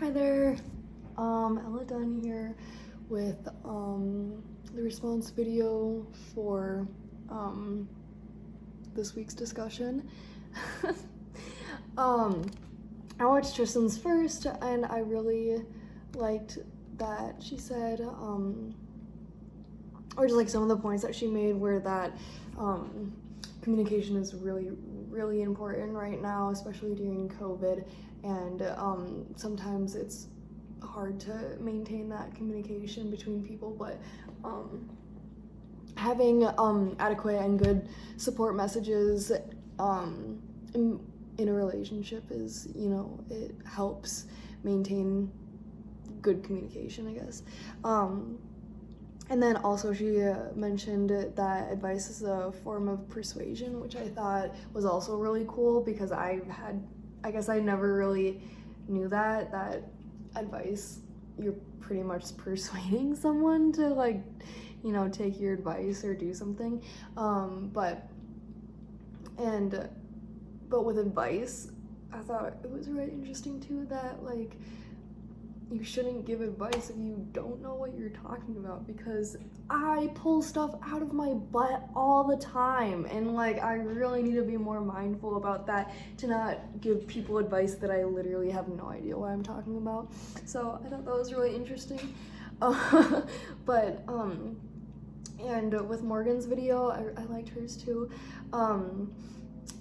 Hi there, Ella Dunn here with the response video for this week's discussion. I watched Tristan's first and I really liked that she said, or just like some of the points that she made were that communication is really important right now, especially during COVID, and sometimes it's hard to maintain that communication between people, but having adequate and good support messages in a relationship is, it helps maintain good communication, I guess. And then also she mentioned that advice is a form of persuasion, which I thought was also really cool because I guess I never really knew that advice, you're pretty much persuading someone to take your advice or do something. But with advice, I thought it was really interesting too that you shouldn't give advice if you don't know what you're talking about, because I pull stuff out of my butt all the time, and I really need to be more mindful about that, to not give people advice that I literally have no idea what I'm talking about. So I thought that was really interesting. But and with Morgan's video, I liked hers too.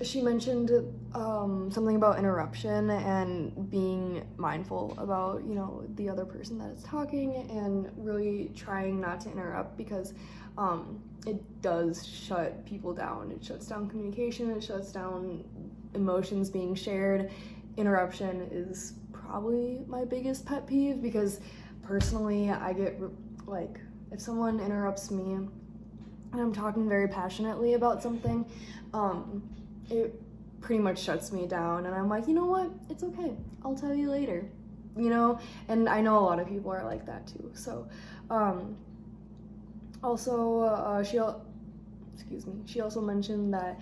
She mentioned something about interruption and being mindful about, the other person that is talking, and really trying not to interrupt, because it does shut people down. It shuts down communication, it shuts down emotions being shared. Interruption is probably my biggest pet peeve, because personally I get if someone interrupts me and I'm talking very passionately about something, it pretty much shuts me down, and I'm like, you know what, it's okay, I'll tell you later, and I know a lot of people are like that too. So she also mentioned that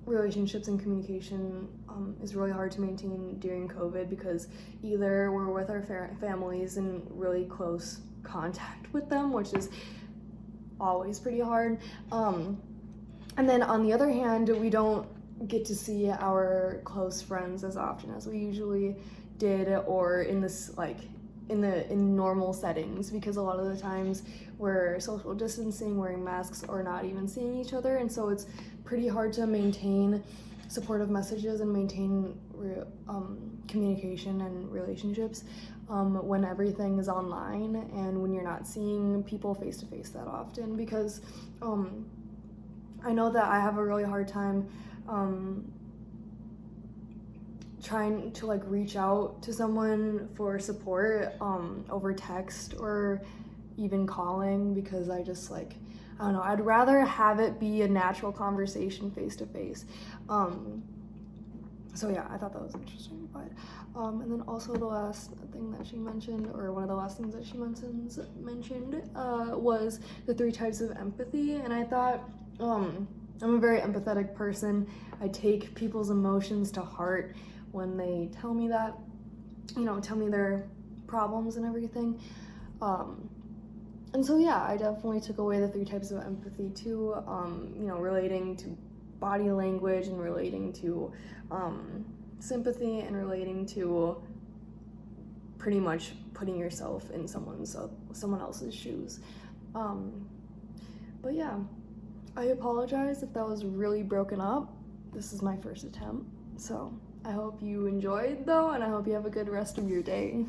relationships and communication is really hard to maintain during COVID, because either we're with our families in really close contact with them, which is always pretty hard, and then on the other hand, we don't get to see our close friends as often as we usually did, or in this in normal settings, because a lot of the times we're social distancing, wearing masks, or not even seeing each other, and so it's pretty hard to maintain supportive messages and maintain communication and relationships when everything is online and when you're not seeing people face to face that often, because I know that I have a really hard time trying to reach out to someone for support over text or even calling, because I just I don't know, I'd rather have it be a natural conversation face to face. So yeah, I thought that was interesting. But and then also the last thing that she mentioned, or one of the last things that she mentioned was the 3 types of empathy, and I thought I'm a very empathetic person. I take people's emotions to heart when they tell me that, tell me their problems and everything. And so yeah, I definitely took away the 3 types of empathy too, relating to body language, and relating to sympathy, and relating to pretty much putting yourself in someone else's shoes. But yeah, I apologize if that was really broken up. This is my first attempt, so I hope you enjoyed though, and I hope you have a good rest of your day.